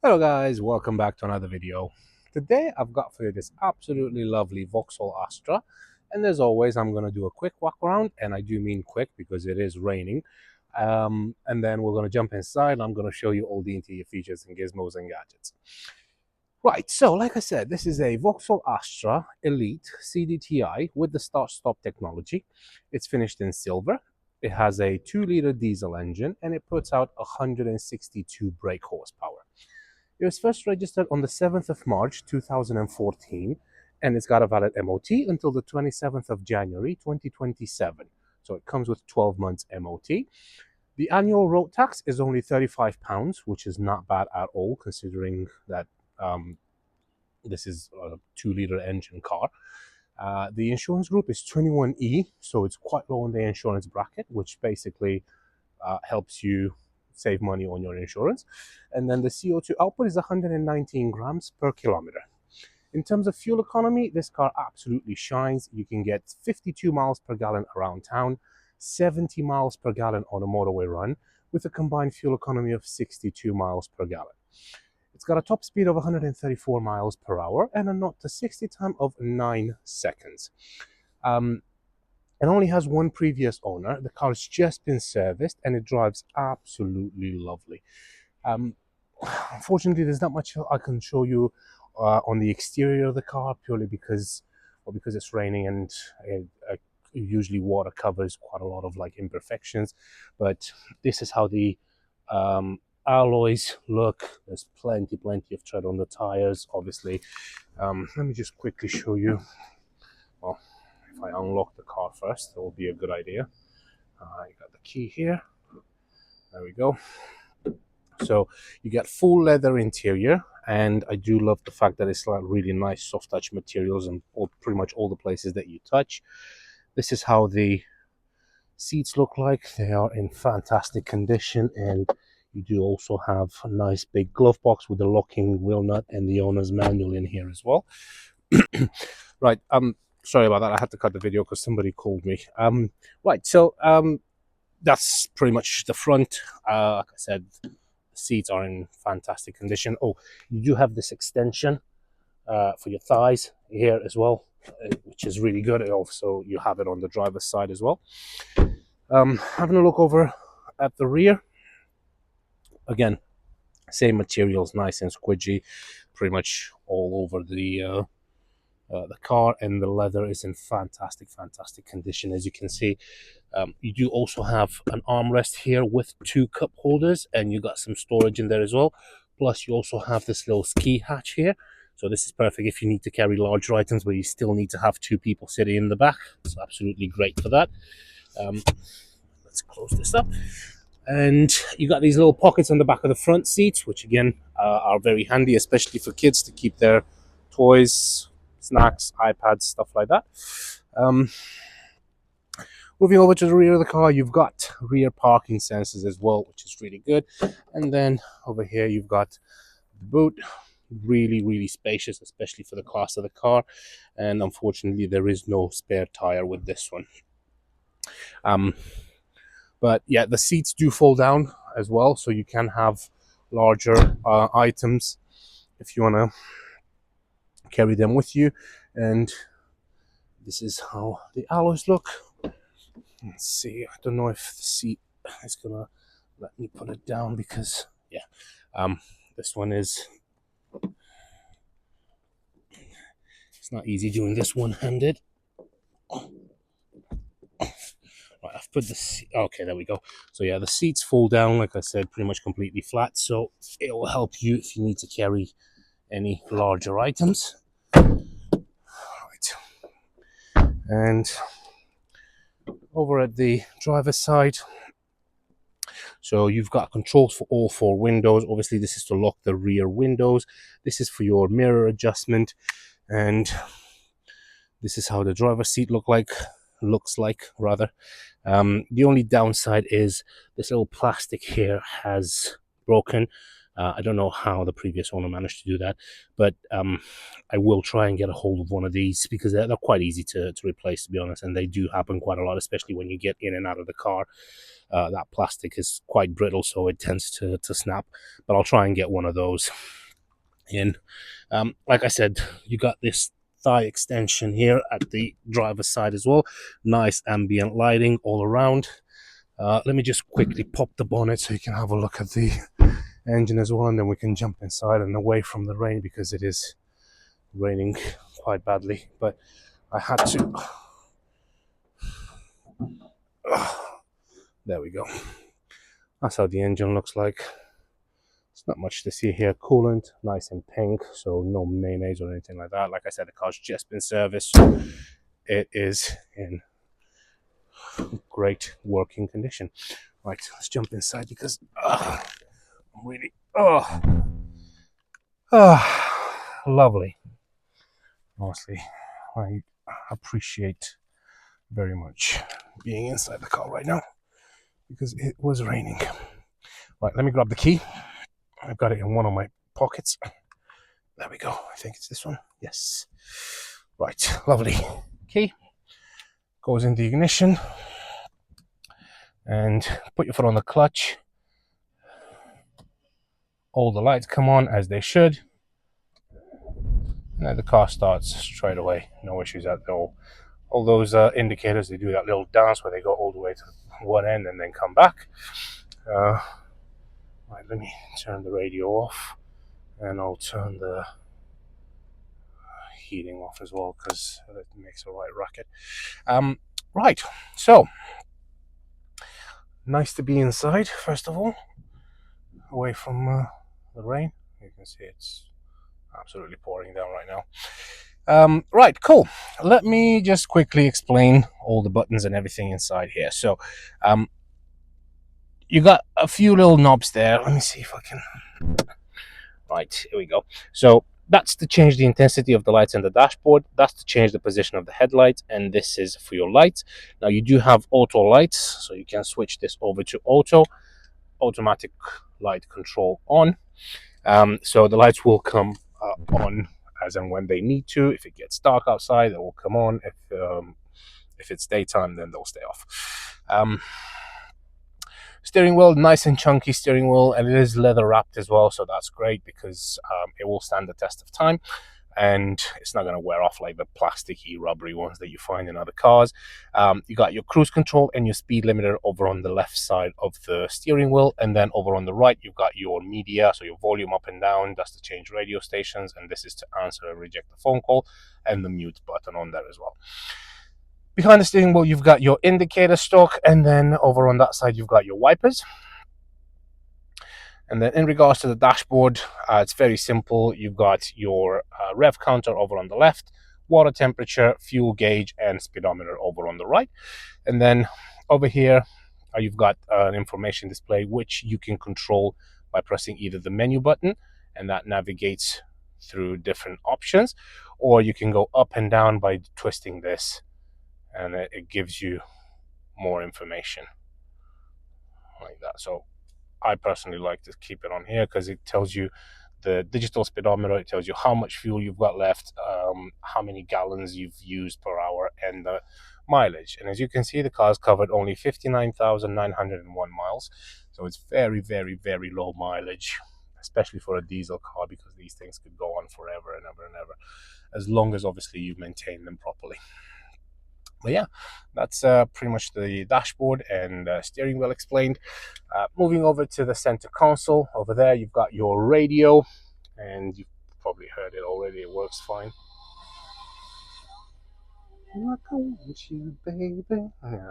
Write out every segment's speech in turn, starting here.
Hello guys, welcome back to another video. Today I've got for you this absolutely lovely Vauxhall Astra, and as always I'm going to do a quick walk around, and I do mean quick because it is raining. And then we're going to jump inside and I'm going to show you all the interior features and gizmos and gadgets. Right, so like I said, this is a Vauxhall Astra Elite Cdti with the start-stop technology. It's finished in silver. It has a 2-liter diesel engine and it puts out 162 brake horsepower. It was first registered on the 7th of March 2014, and it's got a valid MOT until the 27th of January 2027. So it comes with 12 months MOT. The annual road tax is only £35, which is not bad at all, considering that this is a 2-liter engine car. The insurance group is 21E, so it's quite low on the insurance bracket, which basically helps you save money on your insurance. And then the CO2 output is 119 grams per kilometer. In terms of fuel economy, this car absolutely shines. You can get 52 miles per gallon around town, 70 miles per gallon on a motorway run, with a combined fuel economy of 62 miles per gallon. It's got a top speed of 134 miles per hour and a 0 to 60 time of 9 seconds. It only has one previous owner. The car has just been serviced and it drives absolutely lovely. Unfortunately, there's not much I can show you on the exterior of the car, purely because it's raining and usually water covers quite a lot of like imperfections. But this is how the alloys look. There's plenty of tread on the tires, obviously. Let me just quickly show you. Well, if I unlock the car first, that will be a good idea. I got the key here. There we go. So you get full leather interior, and I do love the fact that it's like really nice soft touch materials and pretty much all the places that you touch. This is how the seats look like. They are in fantastic condition, and you do also have a nice big glove box with the locking wheel nut and the owner's manual in here as well. Right, sorry about that. I had to cut the video because somebody called me. Right, so that's pretty much the front. Like I said, the seats are in fantastic condition. Oh, you do have this extension for your thighs here as well, which is really good. Also, you have it on the driver's side as well. Having a look over at the rear, again, same materials, nice and squidgy, pretty much all over the car, and the leather is in fantastic condition. As you can see, you do also have an armrest here with 2 cup holders, and you got some storage in there as well. Plus you also have this little ski hatch here, so this is perfect if you need to carry larger items but you still need to have 2 people sitting in the back. It's absolutely great for that. Let's close this up, and you got these little pockets on the back of the front seats, which again are very handy, especially for kids to keep their toys, snacks, iPads, stuff like that. Moving over to the rear of the car, you've got rear parking sensors as well, which is really good. And then over here, you've got the boot, really spacious, especially for the class of the car. And unfortunately, there is no spare tire with this one. But yeah, the seats do fold down as well, so you can have larger items if you want to carry them with you. And this is how the alloys look. Let's see, I don't know if the seat is gonna let me put it down, because yeah, this one is, it's not easy doing this one-handed. Right, I've put the seat, okay, there we go. So yeah, the seats fall down, like I said, pretty much completely flat, so it will help you if you need to carry any larger items. Right, and over at the driver's side, so you've got controls for all 4 windows. Obviously, this is to lock the rear windows. This is for your mirror adjustment, and this is how the driver's seat looks like. The only downside is this little plastic here has broken. I don't know how the previous owner managed to do that, but I will try and get a hold of one of these because they're quite easy to replace, to be honest, and they do happen quite a lot, especially when you get in and out of the car. That plastic is quite brittle, so it tends to snap, but I'll try and get one of those in. Like I said, you got this thigh extension here at the driver's side as well. Nice ambient lighting all around. Let me just quickly pop the bonnet so you can have a look at the engine as well, and then we can jump inside and away from the rain because it is raining quite badly. But I had to. There we go. That's how the engine looks like. It's not much to see here. Coolant, nice and pink, so no mayonnaise or anything like that. Like I said, the car's just been serviced, so it is in great working condition. Right, let's jump inside because I'm really lovely. Honestly, I appreciate very much being inside the car right now because it was raining. Right, let me grab the key. I've got it in one of my pockets. There we go. I think it's this one. Yes. Right, lovely. Key goes in the ignition and put your foot on the clutch. All the lights come on as they should. And then the car starts straight away. No issues at all. All those indicators, they do that little dance where they go all the way to one end and then come back. Right, let me turn the radio off, and I'll turn the heating off as well because it makes a right racket. Right, so nice to be inside, first of all, away from the rain. You can see it's absolutely pouring down right now. Right, cool. Let me just quickly explain all the buttons and everything inside here. So, you got a few little knobs there. Let me see if I can. Right, here we go. So that's to change the intensity of the lights in the dashboard. That's to change the position of the headlights, and this is for your lights. Now you do have auto lights, so you can switch this over to auto, automatic light control on. So the lights will come on as and when they need to. If it gets dark outside, they will come on. If it's daytime, then they'll stay off. Steering wheel, nice and chunky steering wheel, and it is leather wrapped as well, so that's great because it will stand the test of time and it's not going to wear off like the plasticky, rubbery ones that you find in other cars. You got your cruise control and your speed limiter over on the left side of the steering wheel, and then over on the right you've got your media, so your volume up and down. That's to change radio stations, and this is to answer and reject the phone call, and the mute button on there as well. Behind the steering wheel, you've got your indicator stalk, and then over on that side, you've got your wipers. And then in regards to the dashboard, it's very simple. You've got your rev counter over on the left, water temperature, fuel gauge, and speedometer over on the right. And then over here, you've got an information display, which you can control by pressing either the menu button, and that navigates through different options, or you can go up and down by twisting this, and it gives you more information like that. So I personally like to keep it on here because it tells you the digital speedometer, it tells you how much fuel you've got left, how many gallons you've used per hour, and the mileage. And as you can see, the car's covered only 59,901 miles, so it's very, very, very low mileage, especially for a diesel car, because these things could go on forever and ever and ever, as long as obviously you maintain them properly. But yeah, that's pretty much the dashboard and steering wheel explained. Moving over to the center console, over there you've got your radio, and you've probably heard it already. It works fine. You, baby.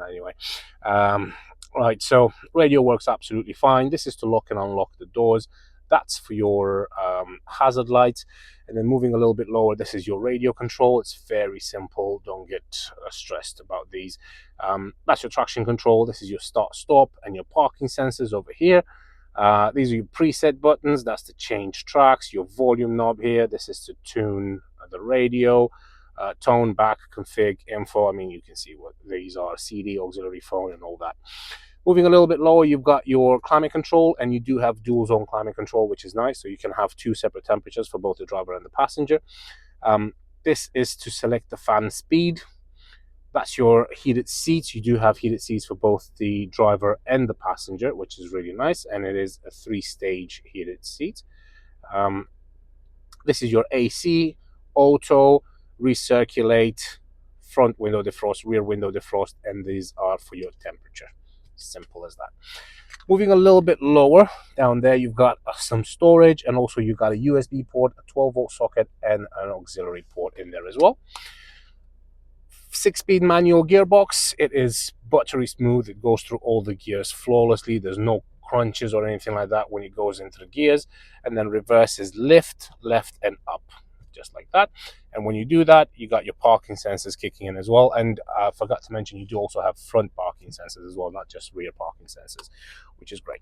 Anyway, right, so radio works absolutely fine. This is to lock and unlock the doors. That's for your hazard lights. And then moving a little bit lower, this is your radio control. It's very simple. Don't get stressed about these. That's your traction control. This is your start, stop, and your parking sensors over here. These are your preset buttons. That's to change tracks. Your volume knob here. This is to tune the radio. Tone, back, config, info. I mean, you can see what these are. CD, auxiliary phone, and all that. Moving a little bit lower, you've got your climate control, and you do have dual zone climate control, which is nice. So you can have two separate temperatures for both the driver and the passenger. This is to select the fan speed. That's your heated seats. You do have heated seats for both the driver and the passenger, which is really nice. And it is a 3-stage heated seat. This is your AC, auto, recirculate, front window defrost, rear window defrost, and these are for your temperature. Simple as that. Moving a little bit lower, down there you've got some storage, and also you've got a USB port, a 12-volt socket, and an auxiliary port in there as well. 6-speed manual gearbox. It is buttery smooth. It goes through all the gears flawlessly. There's no crunches or anything like that when it goes into the gears. And then reverse is lift, left, and up, just like that. And when you do that, you got your parking sensors kicking in as well. And I forgot to mention, you do also have front parking sensors as well, not just rear parking sensors, which is great.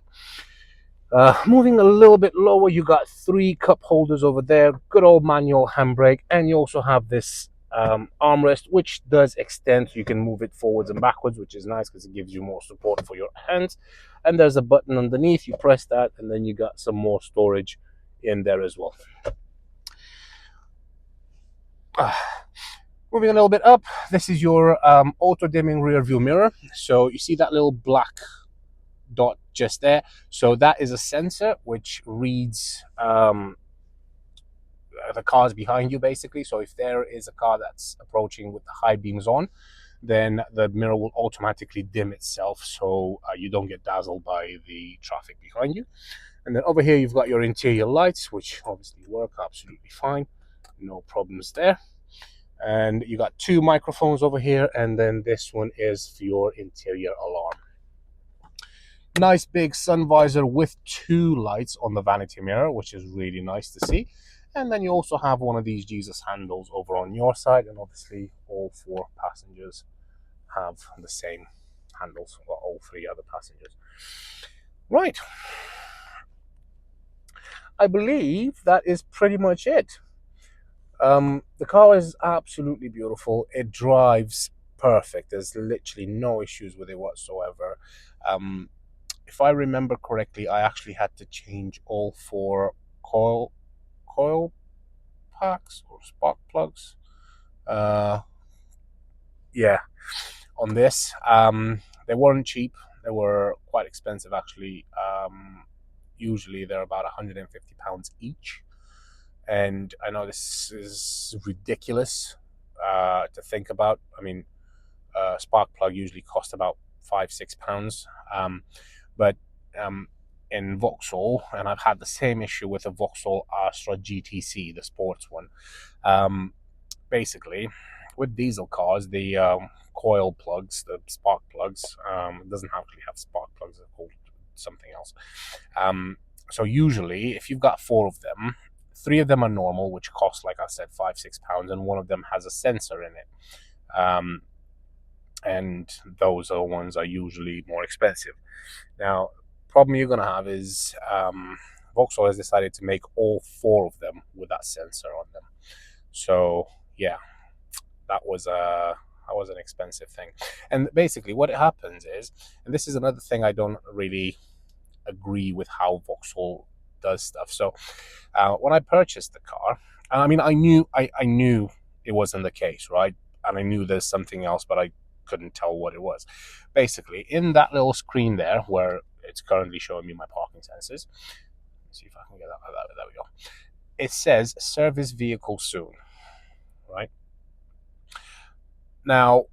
Moving a little bit lower, you got 3 cup holders over there, good old manual handbrake, and you also have this armrest, which does extend, so you can move it forwards and backwards, which is nice because it gives you more support for your hands. And there's a button underneath, you press that, and then you got some more storage in there as well. Moving a little bit up, this is your auto dimming rear view mirror. So you see that little black dot just there? So that is a sensor which reads the cars behind you, basically. So if there is a car that's approaching with the high beams on, then the mirror will automatically dim itself, so you don't get dazzled by the traffic behind you. And then over here you've got your interior lights, which obviously work absolutely fine, no problems there. And you got 2 microphones over here, and then this one is for your interior alarm. Nice big sun visor with 2 lights on the vanity mirror, which is really nice to see. And then you also have one of these Jesus handles over on your side, and obviously all 4 passengers have the same handles, or all 3 other passengers. Right. I believe that is pretty much it. The car is absolutely beautiful. It drives perfect. There's literally no issues with it whatsoever. If I remember correctly, I actually had to change all 4 coil packs or spark plugs. Yeah, on this. They weren't cheap. They were quite expensive, actually. Usually they're about £150 each. And I know this is ridiculous to think about. I mean, spark plug usually cost about £5-6. But in Vauxhall, and I've had the same issue with the Vauxhall Astra GTC, the sports one. Basically, with diesel cars, the coil plugs, the spark plugs, it doesn't actually have spark plugs, they're called something else. So usually, if you've got 4 of them, 3 of them are normal, which cost, like I said, £5-6, and 1 of them has a sensor in it. And those are ones are usually more expensive. Now, problem you're going to have is Vauxhall has decided to make all 4 of them with that sensor on them. So yeah, that was an expensive thing. And basically what happens is, and this is another thing I don't really agree with how Vauxhall does stuff. So when I purchased the car, I mean, I knew it wasn't the case, right? And I knew there's something else, but I couldn't tell what it was. Basically, in that little screen there, where it's currently showing me my parking sensors, let's see if I can get that. There we go. It says service vehicle soon, right? Now,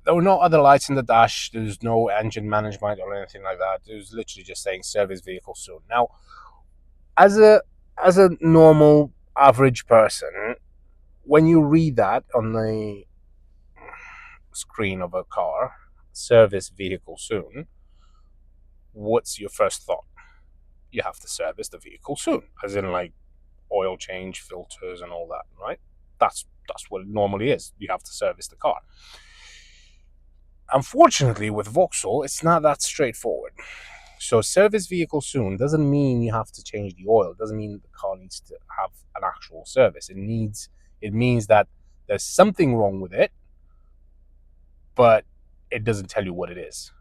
there were no other lights in the dash. There's no engine management or anything like that. It was literally just saying service vehicle soon. Now, as a normal average person, when you read that on the screen of a car, service vehicle soon, what's your first thought? You have to service the vehicle soon, as in like oil change, filters, and all that, right? That's what it normally is. You have to service the car. Unfortunately, with Vauxhall, it's not that straightforward. So service vehicle soon doesn't mean you have to change the oil. It doesn't mean the car needs to have an actual service. It means that there's something wrong with it, but it doesn't tell you what it is.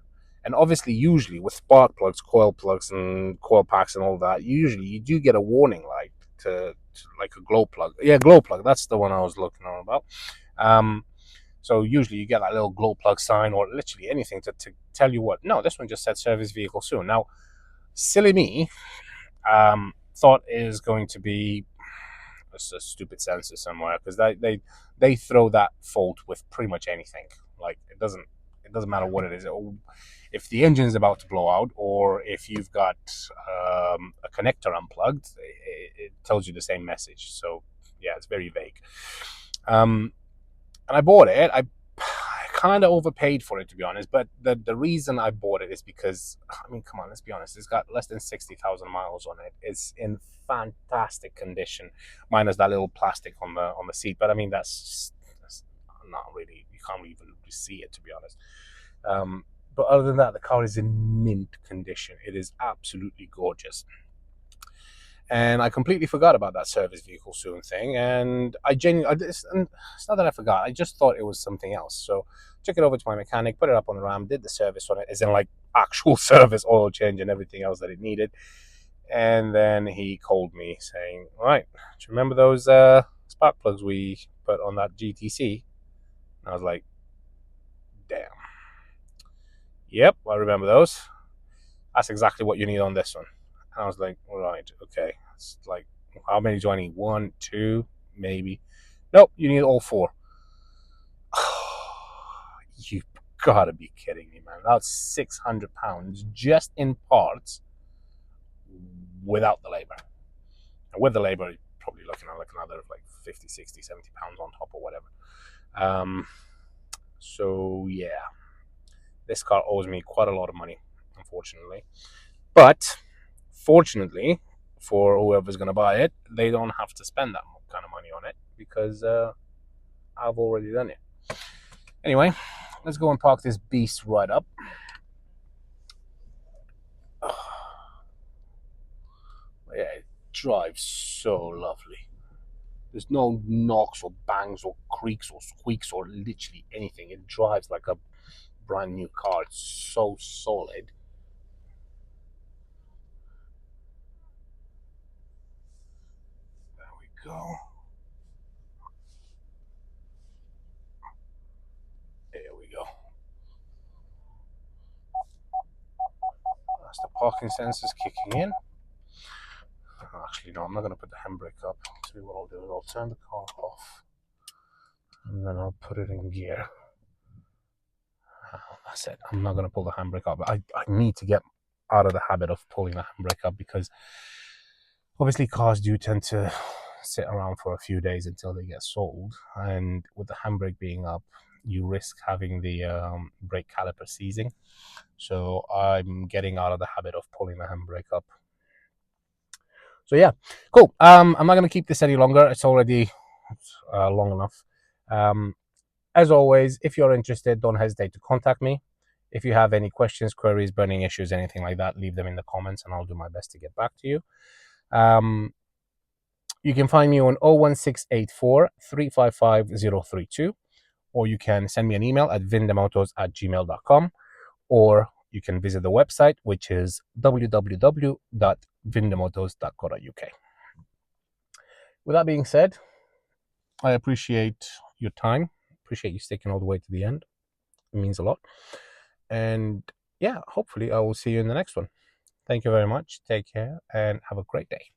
And obviously, usually with spark plugs and coil packs and all that, usually you do get a warning light to like a glow plug. Yeah, glow plug. That's the one I was looking on about. So usually you get that little glow plug sign or literally anything to tell you what. No, this one just said service vehicle soon. Now, silly me, thought is going to be a stupid sensor somewhere, because they throw that fault with pretty much anything. Like it doesn't matter what it is. If the engine is about to blow out, or if you've got a connector unplugged, it tells you the same message. So yeah, it's very vague. And I bought it. I kind of overpaid for it, to be honest. But the reason I bought it is because, I mean, come on, let's be honest. It's got less than 60,000 miles on it. It's in fantastic condition, minus that little plastic on the seat. But I mean, that's not really. You can't even see it, to be honest. But other than that, the car is in mint condition. It is absolutely gorgeous. And I completely forgot about that service vehicle soon thing. And it's not that I forgot. I just thought it was something else. So took it over to my mechanic, put it up on the RAM, did the service on it, as in like actual service, oil change, and everything else that it needed. And then he called me saying, "All right, do you remember those spark plugs we put on that GTC?" And I was like, "Damn. Yep, I remember those. That's exactly what you need on this one." And I was like, "All right, okay." It's like, how many do I need? 1, 2, maybe. Nope, you need all 4. You gotta be kidding me, man. That's £600 just in parts without the labor. And with the labor, you're probably looking at like another like 50, 60, 70 pounds on top or whatever. So yeah, this car owes me quite a lot of money, unfortunately. But fortunately, for whoever's going to buy it, they don't have to spend that kind of money on it, because I've already done it. Anyway, let's go and park this beast right up. Yeah, it drives so lovely. There's no knocks or bangs or creaks or squeaks or literally anything. It drives like a brand new car. It's so solid. There we go. There we go. That's the parking sensors kicking in. Actually, no, I'm not going to put the handbrake up. See what I'll do is I'll turn the car off and then I'll put it in gear. That's it. I'm not going to pull the handbrake up. I need to get out of the habit of pulling the handbrake up, because obviously cars do tend to sit around for a few days until they get sold. And with the handbrake being up, you risk having the brake caliper seizing. So I'm getting out of the habit of pulling the handbrake up. So yeah, cool. I'm not going to keep this any longer. It's already long enough. As always, if you're interested, don't hesitate to contact me. If you have any questions, queries, burning issues, anything like that, leave them in the comments and I'll do my best to get back to you. You can find me on 01684 355 032, or you can send me an email at vindemotos@gmail.com, or you can visit the website, which is www.vindemotos.co.uk. With that being said, I appreciate your time. Appreciate you sticking all the way to the end. It means a lot. And yeah, hopefully I will see you in the next one. Thank you very much. Take care and have a great day.